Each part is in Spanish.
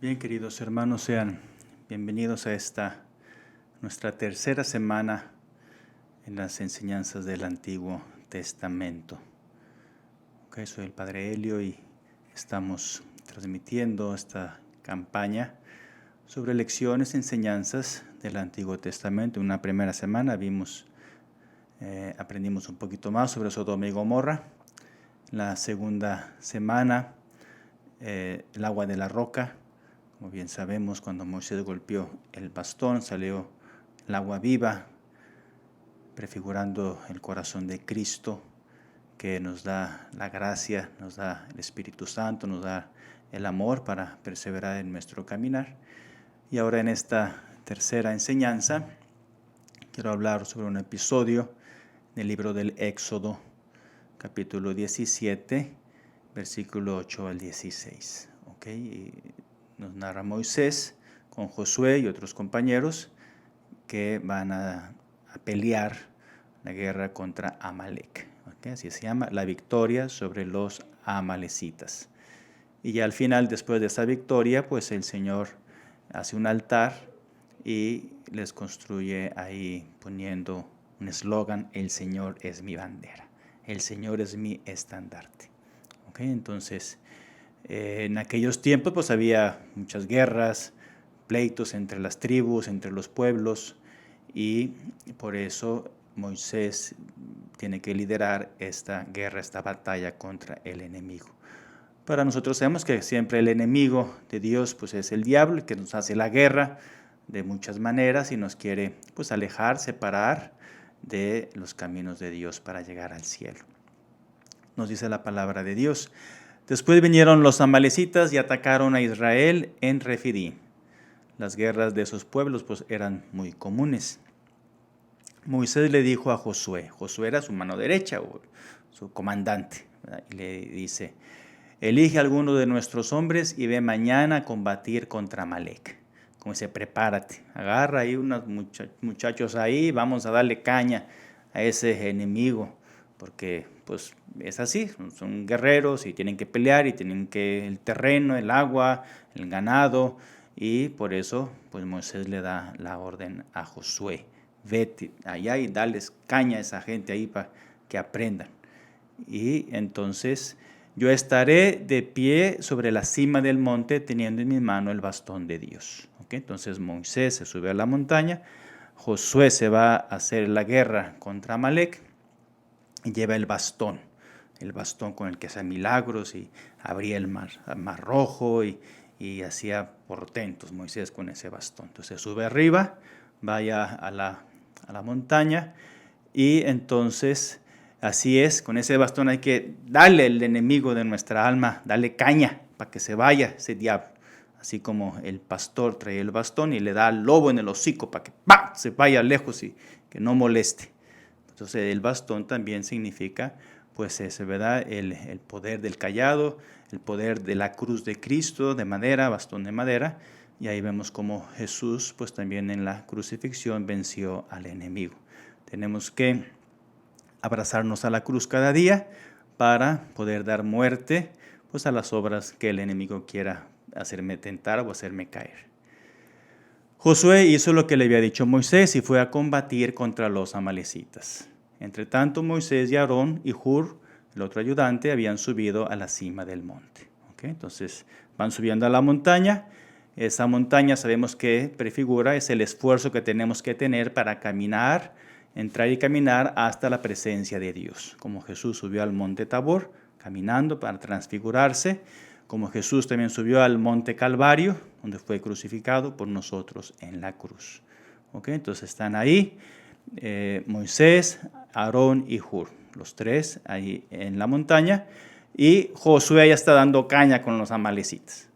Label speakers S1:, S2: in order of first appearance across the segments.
S1: Bien, queridos hermanos, sean bienvenidos a nuestra tercera semana en las enseñanzas del Antiguo Testamento. Soy el Padre Helio y estamos transmitiendo esta campaña sobre lecciones, enseñanzas del Antiguo Testamento. En una primera semana aprendimos un poquito más sobre Sodoma y Gomorra. La segunda semana, el agua de la roca. Como bien sabemos, cuando Moisés golpeó el bastón, salió el agua viva, prefigurando el corazón de Cristo, que nos da la gracia, nos da el Espíritu Santo, nos da el amor para perseverar en nuestro caminar. Y ahora en esta tercera enseñanza, quiero hablar sobre un episodio del libro del Éxodo, capítulo 17, versículo 8 al 16. Y nos narra Moisés con Josué y otros compañeros que van a pelear la guerra contra Amalek. Así se llama, la victoria sobre los amalecitas. Y ya al final, después de esa victoria, pues el Señor hace un altar y les construye ahí poniendo un eslogan: el Señor es mi bandera, el Señor es mi estandarte. Entonces, en aquellos tiempos pues había muchas guerras, pleitos entre las tribus, entre los pueblos, y por eso Moisés tiene que liderar esta guerra, esta batalla contra el enemigo. Para nosotros sabemos que siempre el enemigo de Dios pues es el diablo, el que nos hace la guerra de muchas maneras y nos quiere pues alejar, separar de los caminos de Dios para llegar al cielo. Nos dice la palabra de Dios: después vinieron los amalecitas y atacaron a Israel en Refidim. Las guerras de esos pueblos pues eran muy comunes. Moisés le dijo a Josué era su mano derecha o su comandante, ¿verdad? Y le dice: elige a alguno de nuestros hombres y ve mañana a combatir contra Amalek. Como dice, prepárate, agarra ahí unos muchachos ahí, vamos a darle caña a ese enemigo, porque pues es así, son guerreros y tienen que pelear y tienen que el terreno, el agua, el ganado, y por eso pues Moisés le da la orden a Josué: vete allá y dales caña a esa gente ahí para que aprendan. Y entonces yo estaré de pie sobre la cima del monte teniendo en mi mano el bastón de Dios. Entonces Moisés se sube a la montaña, Josué se va a hacer la guerra contra Amalek y lleva el bastón con el que hacía milagros y abría el mar rojo y hacía portentos Moisés con ese bastón. Entonces sube arriba, vaya a la montaña, y entonces así es, con ese bastón hay que darle al enemigo de nuestra alma, darle caña para que se vaya ese diablo. Así como el pastor trae el bastón y le da al lobo en el hocico para que se vaya lejos y que no moleste. Entonces el bastón también significa pues ese, ¿verdad? El poder del cayado, el poder de la cruz de Cristo de madera, bastón de madera. Y ahí vemos cómo Jesús pues también en la crucifixión venció al enemigo. Tenemos que abrazarnos a la cruz cada día para poder dar muerte pues a las obras que el enemigo quiera hacerme tentar o hacerme caer. Josué hizo lo que le había dicho Moisés y fue a combatir contra los amalecitas. Entre tanto, Moisés y Aarón y Hur, el otro ayudante, habían subido a la cima del monte. Entonces van subiendo a la montaña. Esa montaña sabemos que prefigura, es el esfuerzo que tenemos que tener para caminar, entrar y caminar hasta la presencia de Dios. Como Jesús subió al monte Tabor, caminando para transfigurarse, como Jesús también subió al monte Calvario, donde fue crucificado por nosotros en la cruz. Entonces están ahí Moisés, Aarón y Hur, los tres ahí en la montaña, y Josué ya está dando caña con los amalecitas.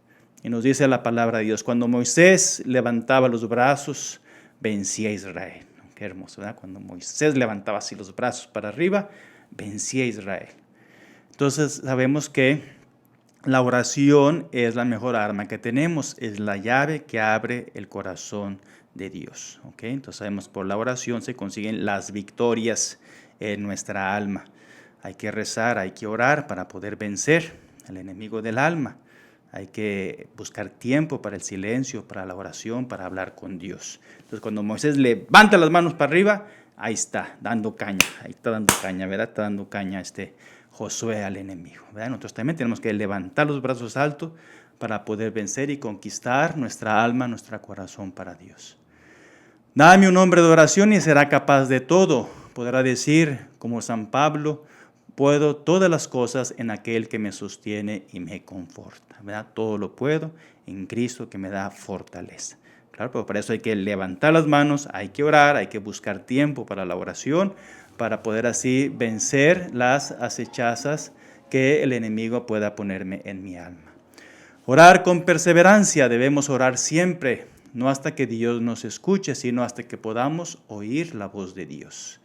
S1: Y nos dice la palabra de Dios: cuando Moisés levantaba los brazos, vencía a Israel. Qué hermoso, ¿verdad? Cuando Moisés levantaba así los brazos para arriba, vencía a Israel. Entonces sabemos que la oración es la mejor arma que tenemos, es la llave que abre el corazón de Dios. Entonces sabemos, por la oración se consiguen las victorias en nuestra alma. Hay que rezar, hay que orar para poder vencer al enemigo del alma. Hay que buscar tiempo para el silencio, para la oración, para hablar con Dios. Entonces, cuando Moisés levanta las manos para arriba, ahí está, dando caña. Ahí está dando caña, ¿verdad? Está dando caña Josué al enemigo, ¿verdad? Nosotros también tenemos que levantar los brazos altos para poder vencer y conquistar nuestra alma, nuestro corazón para Dios. Dame un hombre de oración y será capaz de todo. Podrá decir, como San Pablo, puedo todas las cosas en aquel que me sostiene y me conforta, ¿verdad? Todo lo puedo en Cristo que me da fortaleza. Claro, pero para eso hay que levantar las manos, hay que orar, hay que buscar tiempo para la oración, para poder así vencer las acechazas que el enemigo pueda ponerme en mi alma. Orar con perseverancia, debemos orar siempre, no hasta que Dios nos escuche, sino hasta que podamos oír la voz de Dios.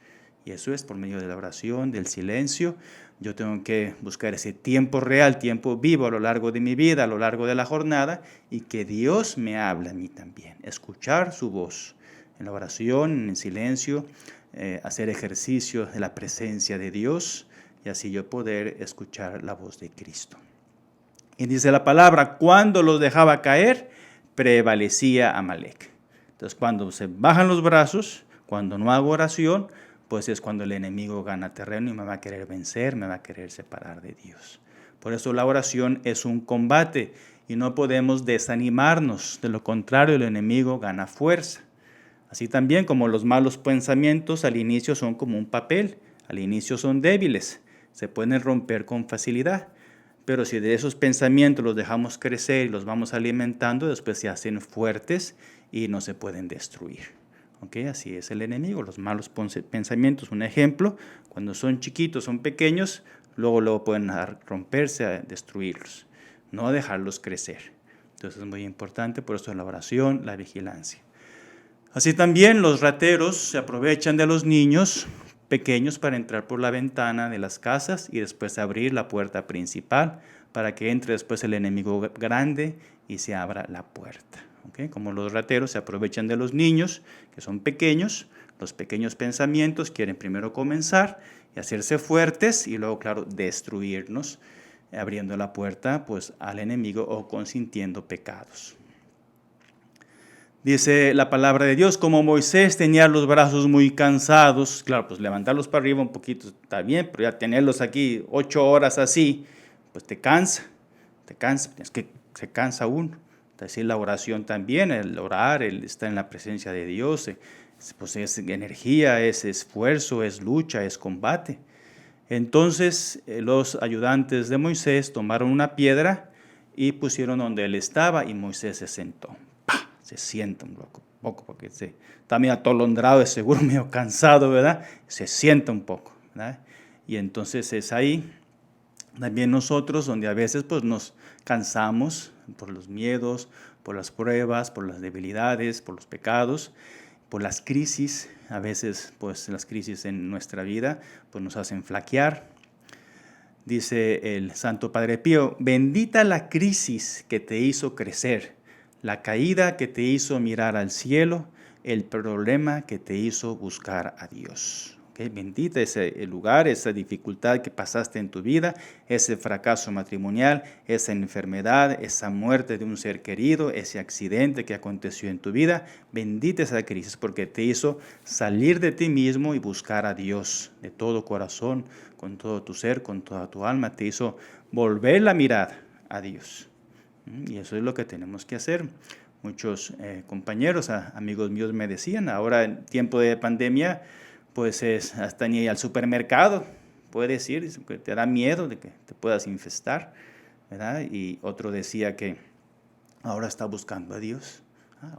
S1: Y eso es por medio de la oración, del silencio. Yo tengo que buscar ese tiempo real, tiempo vivo a lo largo de mi vida, a lo largo de la jornada, y que Dios me hable a mí también. Escuchar su voz en la oración, en el silencio, hacer ejercicio de la presencia de Dios, y así yo poder escuchar la voz de Cristo. Y dice la palabra, cuando los dejaba caer, prevalecía Amalek. Entonces, cuando se bajan los brazos, cuando no hago oración, pues es cuando el enemigo gana terreno y me va a querer vencer, me va a querer separar de Dios. Por eso la oración es un combate y no podemos desanimarnos. De lo contrario, el enemigo gana fuerza. Así también como los malos pensamientos al inicio son como un papel, al inicio son débiles, se pueden romper con facilidad. Pero si de esos pensamientos los dejamos crecer y los vamos alimentando, después se hacen fuertes y no se pueden destruir. ¿Okay? Así es el enemigo, los malos pensamientos. Un ejemplo, cuando son chiquitos, son pequeños, luego pueden romperse, destruirlos, no dejarlos crecer. Entonces es muy importante, por eso la oración, la vigilancia. Así también los rateros se aprovechan de los niños pequeños para entrar por la ventana de las casas y después abrir la puerta principal para que entre después el enemigo grande y se abra la puerta. ¿Okay? Como los rateros se aprovechan de los niños que son pequeños, los pequeños pensamientos quieren primero comenzar y hacerse fuertes y luego, claro, destruirnos, abriendo la puerta pues, al enemigo o consintiendo pecados. Dice la palabra de Dios, como Moisés tenía los brazos muy cansados, claro, pues levantarlos para arriba un poquito está bien, pero ya tenerlos aquí 8 horas así, pues te cansa, es que se cansa uno. Así la oración también, el orar, el estar en la presencia de Dios, pues es energía, es esfuerzo, es lucha, es combate. Entonces los ayudantes de Moisés tomaron una piedra y pusieron donde él estaba y Moisés se sentó. Se sienta un poco porque está medio atolondrado, es seguro medio cansado, ¿verdad? Se sienta un poco, ¿verdad? Y entonces es ahí también nosotros donde a veces pues nos cansamos por los miedos, por las pruebas, por las debilidades, por los pecados, por las crisis. A veces pues las crisis en nuestra vida pues nos hacen flaquear. Dice el Santo Padre Pío, bendita la crisis que te hizo crecer, la caída que te hizo mirar al cielo, el problema que te hizo buscar a Dios. ¿Okay? Bendita ese lugar, esa dificultad que pasaste en tu vida, ese fracaso matrimonial, esa enfermedad, esa muerte de un ser querido, ese accidente que aconteció en tu vida. Bendita esa crisis porque te hizo salir de ti mismo y buscar a Dios de todo corazón, con todo tu ser, con toda tu alma. Te hizo volver la mirada a Dios. Y eso es lo que tenemos que hacer. Muchos compañeros, amigos míos me decían, ahora en tiempo de pandemia, pues es hasta ni al supermercado, puedes ir, que te da miedo de que te puedas infestar, ¿verdad? Y otro decía que ahora está buscando a Dios.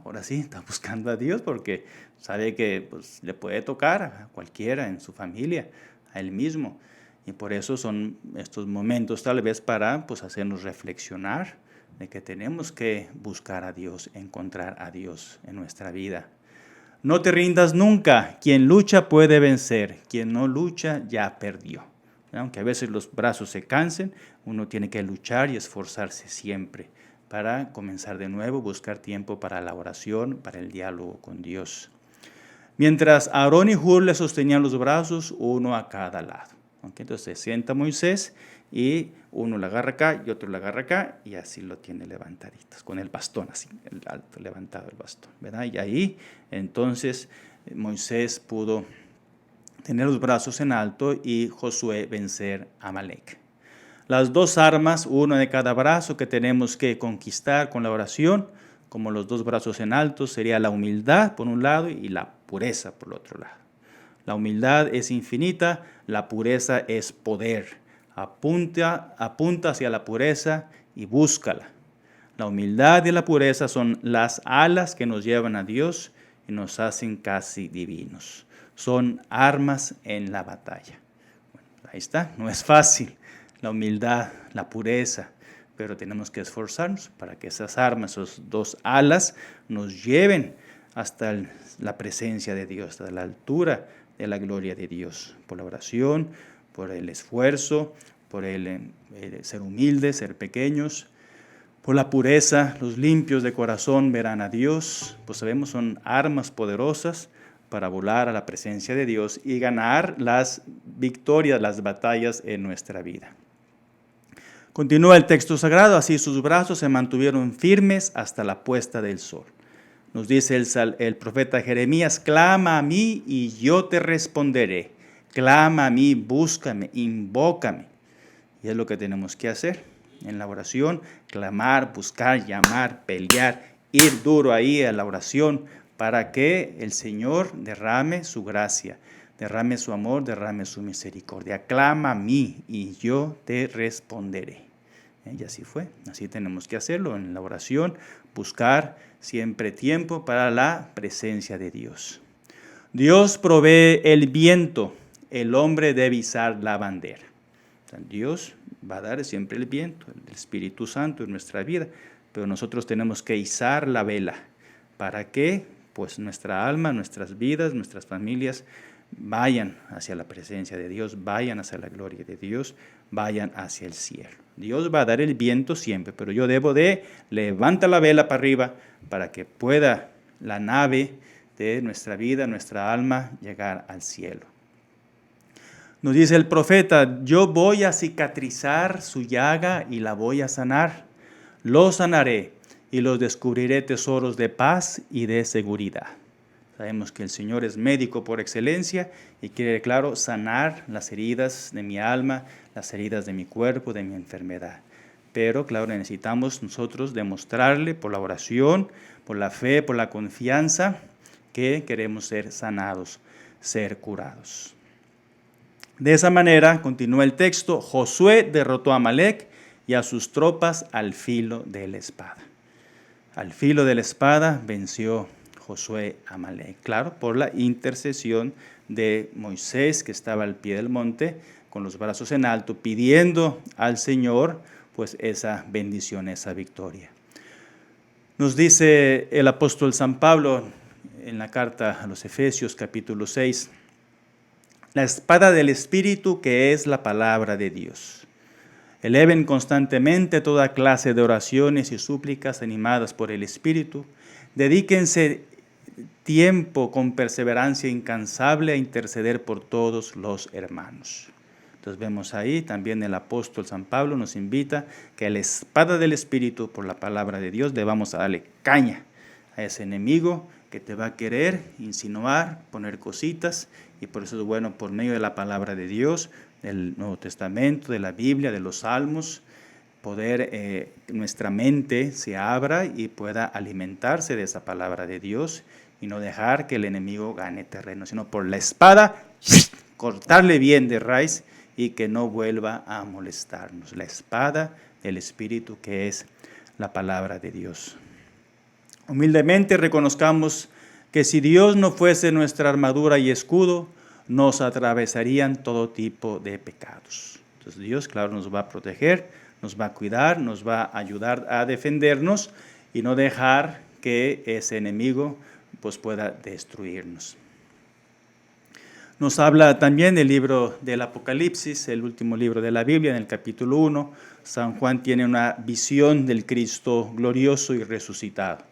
S1: Ahora sí, está buscando a Dios porque sabe que pues, le puede tocar a cualquiera en su familia, a él mismo. Y por eso son estos momentos tal vez para pues, hacernos reflexionar de que tenemos que buscar a Dios, encontrar a Dios en nuestra vida. No te rindas nunca. Quien lucha puede vencer. Quien no lucha ya perdió. Aunque a veces los brazos se cansen, uno tiene que luchar y esforzarse siempre para comenzar de nuevo, buscar tiempo para la oración, para el diálogo con Dios. Mientras Aarón y Hur le sostenían los brazos, uno a cada lado. ¿Okay? Entonces se sienta Moisés y uno la agarra acá y otro la agarra acá y así lo tiene levantaditos, con el bastón así, el alto, levantado el bastón, ¿verdad? Y ahí entonces Moisés pudo tener los brazos en alto y Josué vencer a Amalek. Las dos armas, uno de cada brazo que tenemos que conquistar con la oración, como los dos brazos en alto, sería la humildad por un lado y la pureza por el otro lado. La humildad es infinita, la pureza es poder. Apunta hacia la pureza y búscala. La humildad y la pureza son las alas que nos llevan a Dios y nos hacen casi divinos. Son armas en la batalla. Bueno, ahí está, no es fácil. La humildad, la pureza, pero tenemos que esforzarnos para que esas armas, esas dos alas, nos lleven hasta la presencia de Dios, hasta la altura de la gloria de Dios, por la oración, por el esfuerzo, por el ser humildes, ser pequeños, por la pureza. Los limpios de corazón verán a Dios, pues sabemos son armas poderosas para volar a la presencia de Dios y ganar las victorias, las batallas en nuestra vida. Continúa el texto sagrado, así sus brazos se mantuvieron firmes hasta la puesta del sol. Nos dice el profeta Jeremías, clama a mí y yo te responderé. Clama a mí, búscame, invócame. Y es lo que tenemos que hacer en la oración, clamar, buscar, llamar, pelear, ir duro ahí a la oración para que el Señor derrame su gracia, derrame su amor, derrame su misericordia. Clama a mí y yo te responderé. Y así fue, así tenemos que hacerlo en la oración, buscar siempre tiempo para la presencia de Dios. Dios provee el viento, el hombre debe izar la bandera. O sea, Dios va a dar siempre el viento, el Espíritu Santo en nuestra vida, pero nosotros tenemos que izar la vela para que pues nuestra alma, nuestras vidas, nuestras familias vayan hacia la presencia de Dios, vayan hacia la gloria de Dios, vayan hacia el cielo. Dios va a dar el viento siempre, pero yo debo de levantar la vela para arriba para que pueda la nave de nuestra vida, nuestra alma, llegar al cielo. Nos dice el profeta, yo voy a cicatrizar su llaga y la voy a sanar. Lo sanaré y los descubriré tesoros de paz y de seguridad. Sabemos que el Señor es médico por excelencia y quiere, claro, sanar las heridas de mi alma, las heridas de mi cuerpo, de mi enfermedad. Pero, claro, necesitamos nosotros demostrarle por la oración, por la fe, por la confianza, que queremos ser sanados, ser curados. De esa manera, continúa el texto, Josué derrotó a Amalek y a sus tropas al filo de la espada. Al filo de la espada venció Josué a Amalek, claro, por la intercesión de Moisés, que estaba al pie del monte, con los brazos en alto, pidiendo al Señor, pues esa bendición, esa victoria. Nos dice el apóstol San Pablo en la carta a los Efesios, capítulo 6, la espada del Espíritu, que es la palabra de Dios. Eleven constantemente toda clase de oraciones y súplicas animadas por el Espíritu. Dedíquense tiempo con perseverancia incansable a interceder por todos los hermanos. Entonces vemos ahí también el apóstol San Pablo nos invita que a la espada del Espíritu, por la palabra de Dios, debamos darle caña a ese enemigo que te va a querer insinuar, poner cositas, y por eso es bueno por medio de la palabra de Dios, del Nuevo Testamento, de la Biblia, de los Salmos, poder nuestra mente se abra y pueda alimentarse de esa palabra de Dios y no dejar que el enemigo gane terreno, sino por la espada cortarle bien de raíz y que no vuelva a molestarnos. La espada del Espíritu, que es la palabra de Dios. Humildemente reconozcamos que si Dios no fuese nuestra armadura y escudo, nos atravesarían todo tipo de pecados. Entonces Dios, claro, nos va a proteger, nos va a cuidar, nos va a ayudar a defendernos y no dejar que ese enemigo pues, pueda destruirnos. Nos habla también el libro del Apocalipsis, el último libro de la Biblia, en el capítulo 1. San Juan tiene una visión del Cristo glorioso y resucitado.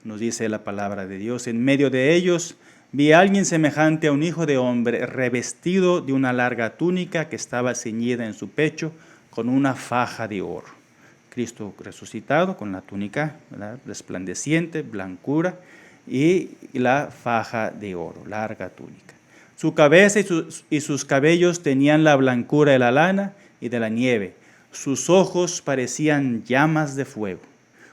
S1: Nos dice la palabra de Dios, en medio de ellos Vi a alguien semejante a un hijo de hombre, revestido de una larga túnica que estaba ceñida en su pecho con una faja de oro. Cristo resucitado con la túnica, ¿verdad?, resplandeciente, blancura, y la faja de oro, larga túnica. Su cabeza y sus cabellos tenían la blancura de la lana y de la nieve. Sus ojos parecían llamas de fuego.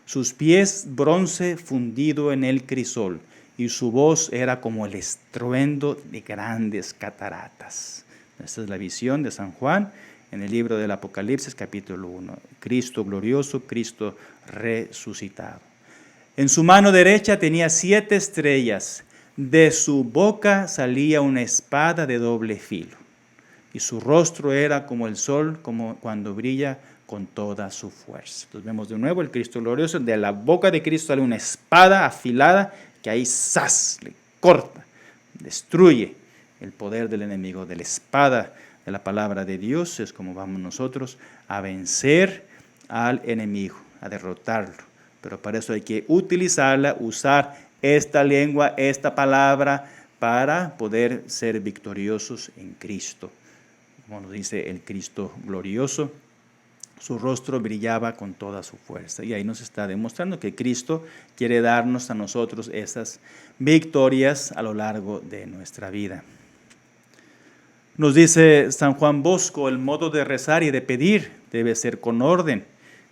S1: Sus pies bronce fundido en el crisol, y su voz era como el estruendo de grandes cataratas. Esta es la visión de San Juan en el libro del Apocalipsis, capítulo 1. Cristo glorioso, Cristo resucitado. En su mano derecha tenía 7 estrellas. De su boca salía una espada de doble filo. Y su rostro era como el sol, como cuando brilla con toda su fuerza. Entonces vemos de nuevo el Cristo glorioso. De la boca de Cristo sale una espada afilada que ahí ¡zas!, le corta, destruye el poder del enemigo. De la espada de la palabra de Dios es como vamos nosotros a vencer al enemigo, a derrotarlo. Pero para eso hay que utilizarla, usar esta lengua, esta palabra, para poder ser victoriosos en Cristo. Como nos dice el Cristo glorioso, su rostro brillaba con toda su fuerza. Y ahí nos está demostrando que Cristo quiere darnos a nosotros esas victorias a lo largo de nuestra vida. Nos dice San Juan Bosco, el modo de rezar y de pedir debe ser con orden.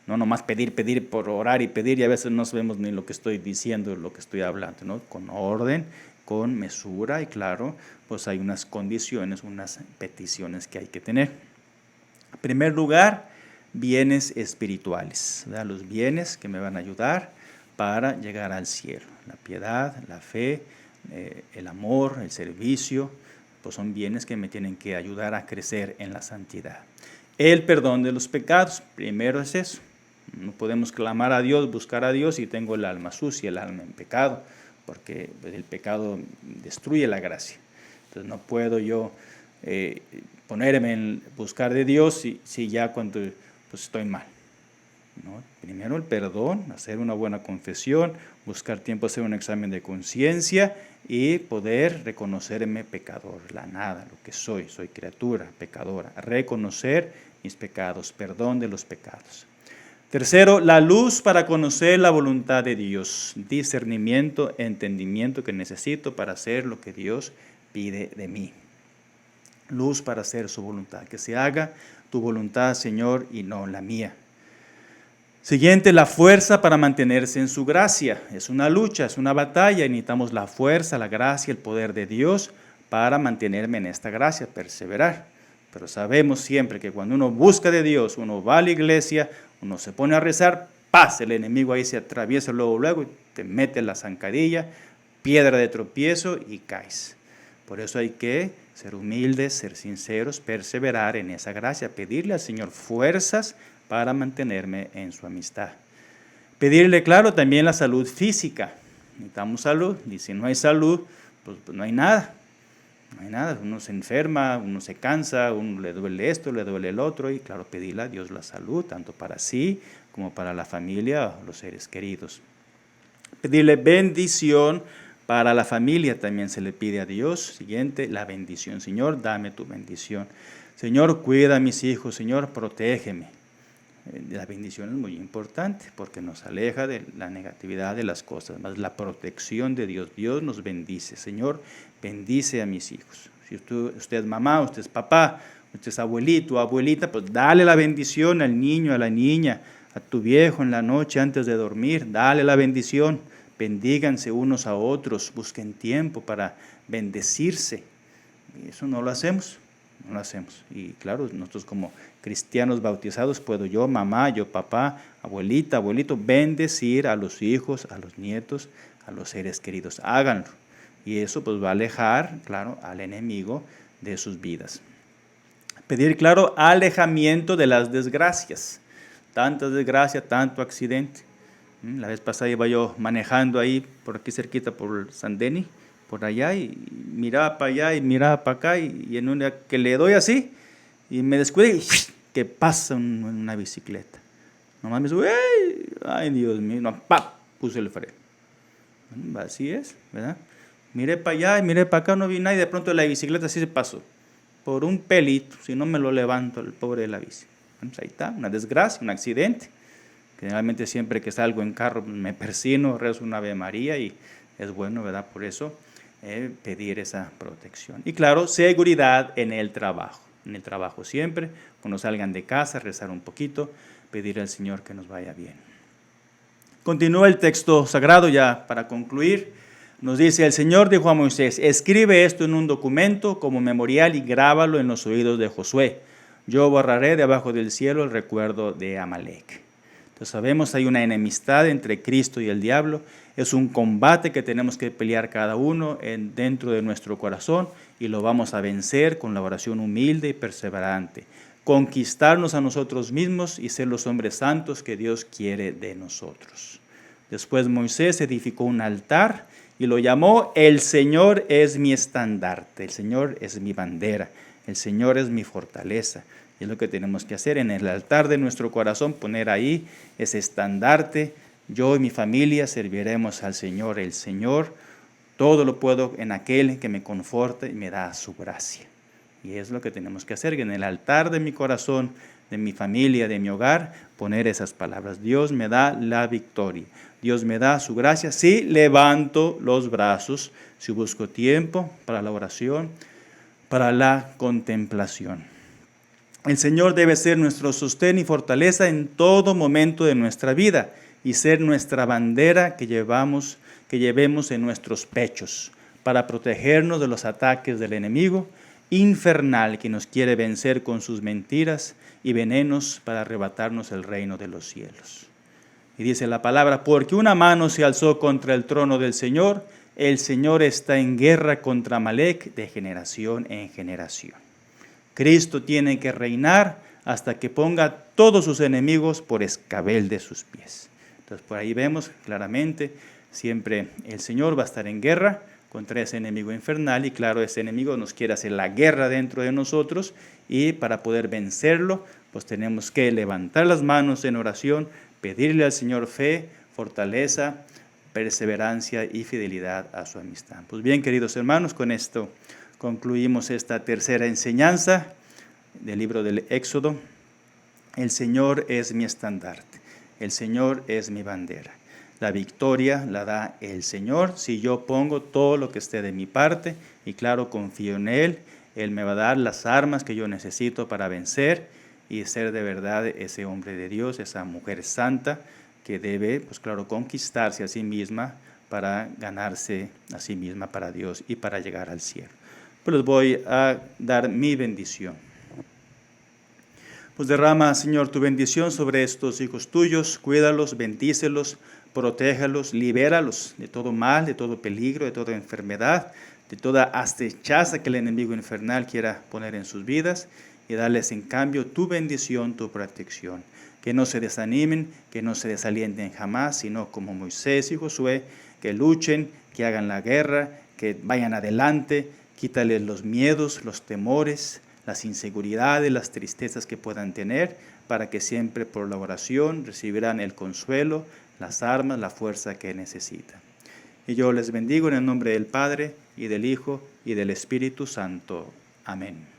S1: No nomás pedir por orar y pedir, y a veces no sabemos ni lo que estoy diciendo, lo que estoy hablando, ¿no? Con orden, con mesura, y claro, pues hay unas condiciones, unas peticiones que hay que tener. En primer lugar, bienes espirituales, ¿verdad? Los bienes que me van a ayudar para llegar al cielo. La piedad, la fe, el amor, el servicio, pues son bienes que me tienen que ayudar a crecer en la santidad. El perdón de los pecados, primero es eso. No podemos clamar a Dios, buscar a Dios y tengo el alma sucia, el alma en pecado, porque el pecado destruye la gracia. Entonces no puedo yo ponerme en buscar de Dios si ya cuando pues estoy mal, ¿no? Primero el perdón, hacer una buena confesión, buscar tiempo, hacer un examen de conciencia y poder reconocerme pecador, la nada, lo que soy criatura pecadora, reconocer mis pecados, perdón de los pecados. Tercero, la luz para conocer la voluntad de Dios, discernimiento, entendimiento que necesito para hacer lo que Dios pide de mí. Luz para hacer su voluntad, que se haga tu voluntad, Señor, y no la mía. Siguiente, la fuerza para mantenerse en su gracia. Es una lucha, es una batalla, y necesitamos la fuerza, la gracia, el poder de Dios para mantenerme en esta gracia, perseverar. Pero sabemos siempre que cuando uno busca de Dios, uno va a la iglesia, uno se pone a rezar, ¡paz! El enemigo ahí se atraviesa luego y te mete la zancadilla, piedra de tropiezo y caes. Por eso hay que ser humildes, ser sinceros, perseverar en esa gracia, pedirle al Señor fuerzas para mantenerme en su amistad. Pedirle, claro, también la salud física. Necesitamos salud, y si no hay salud, pues no hay nada. No hay nada, uno se enferma, uno se cansa, uno le duele esto, le duele el otro, y claro, pedirle a Dios la salud, tanto para sí como para la familia o los seres queridos. Pedirle bendición para la familia también se le pide a Dios. Siguiente, la bendición. Señor, dame tu bendición. Señor, cuida a mis hijos. Señor, protégeme. La bendición es muy importante porque nos aleja de la negatividad de las cosas, más la protección de Dios. Dios nos bendice. Señor, bendice a mis hijos. Si usted es mamá, usted es papá, usted es abuelito, abuelita, pues dale la bendición al niño, a la niña, a tu viejo en la noche antes de dormir. Dale la bendición. Bendíganse unos a otros. Busquen tiempo para bendecirse. Y eso no lo hacemos. No lo hacemos. Y claro, nosotros como cristianos bautizados, puedo yo, mamá, yo, papá, abuelita, abuelito, bendecir a los hijos, a los nietos, a los seres queridos. Háganlo. Y eso pues va a alejar, claro, al enemigo de sus vidas. Pedir, claro, alejamiento de las desgracias. Tanta desgracia, tanto accidente. La vez pasada iba yo manejando ahí, por aquí cerquita, por San Denis, por allá, y miraba para allá y miraba para acá, y en una que le doy así, y me descuido y que pasa una bicicleta. Nomás me sube, ¡ay, Dios mío! No, ¡pap! Puse el freno. Así es, ¿verdad? Miré para allá y miré para acá, no vi nada y de pronto la bicicleta sí se pasó. Por un pelito, si no me lo levanto el pobre de la bici. Pues ahí está, una desgracia, un accidente. Generalmente siempre que salgo en carro me persino, rezo una Ave María y es bueno, ¿verdad? Por eso pedir esa protección. Y claro, seguridad en el trabajo. En el trabajo siempre, cuando salgan de casa, rezar un poquito, pedir al Señor que nos vaya bien. Continúa el texto sagrado ya para concluir. Nos dice, el Señor dijo a Moisés, escribe esto en un documento como memorial y grábalo en los oídos de Josué. Yo borraré debajo del cielo el recuerdo de Amalek. Entonces sabemos hay una enemistad entre Cristo y el diablo. Es un combate que tenemos que pelear cada uno dentro de nuestro corazón y lo vamos a vencer con la oración humilde y perseverante. Conquistarnos a nosotros mismos y ser los hombres santos que Dios quiere de nosotros. Después Moisés edificó un altar y lo llamó El Señor es mi estandarte, el Señor es mi bandera, el Señor es mi fortaleza. Y es lo que tenemos que hacer en el altar de nuestro corazón, poner ahí ese estandarte. Yo y mi familia serviremos al Señor. El Señor, todo lo puedo en aquel que me conforta y me da su gracia. Y es lo que tenemos que hacer, que en el altar de mi corazón, de mi familia, de mi hogar, poner esas palabras. Dios me da la victoria. Dios me da su gracia si levanto los brazos, si busco tiempo para la oración, para la contemplación. El Señor debe ser nuestro sostén y fortaleza en todo momento de nuestra vida y ser nuestra bandera que llevemos en nuestros pechos para protegernos de los ataques del enemigo infernal que nos quiere vencer con sus mentiras y venenos para arrebatarnos el reino de los cielos. Y dice la palabra, porque una mano se alzó contra el trono del Señor, el Señor está en guerra contra Amalek de generación en generación. Cristo tiene que reinar hasta que ponga todos sus enemigos por escabel de sus pies. Entonces por ahí vemos claramente, siempre el Señor va a estar en guerra contra ese enemigo infernal y claro, ese enemigo nos quiere hacer la guerra dentro de nosotros y para poder vencerlo, pues tenemos que levantar las manos en oración, pedirle al Señor fe, fortaleza, perseverancia y fidelidad a su amistad. Pues bien, queridos hermanos, con esto concluimos esta tercera enseñanza del libro del Éxodo. El Señor es mi estandarte, el Señor es mi bandera. La victoria la da el Señor si yo pongo todo lo que esté de mi parte y claro, confío en Él. Él me va a dar las armas que yo necesito para vencer y ser de verdad ese hombre de Dios, esa mujer santa que debe, pues claro, conquistarse a sí misma para ganarse a sí misma para Dios y para llegar al cielo. Pues les voy a dar mi bendición. Pues derrama, Señor, tu bendición sobre estos hijos tuyos, cuídalos, bendícelos, protéjalos, libéralos de todo mal, de todo peligro, de toda enfermedad, de toda acechaza que el enemigo infernal quiera poner en sus vidas y darles en cambio tu bendición, tu protección. Que no se desanimen, que no se desalienten jamás, sino como Moisés y Josué, que luchen, que hagan la guerra, que vayan adelante, quítales los miedos, los temores, las inseguridades, las tristezas que puedan tener, para que siempre por la oración recibirán el consuelo, las armas, la fuerza que necesitan. Y yo les bendigo en el nombre del Padre, y del Hijo, y del Espíritu Santo. Amén.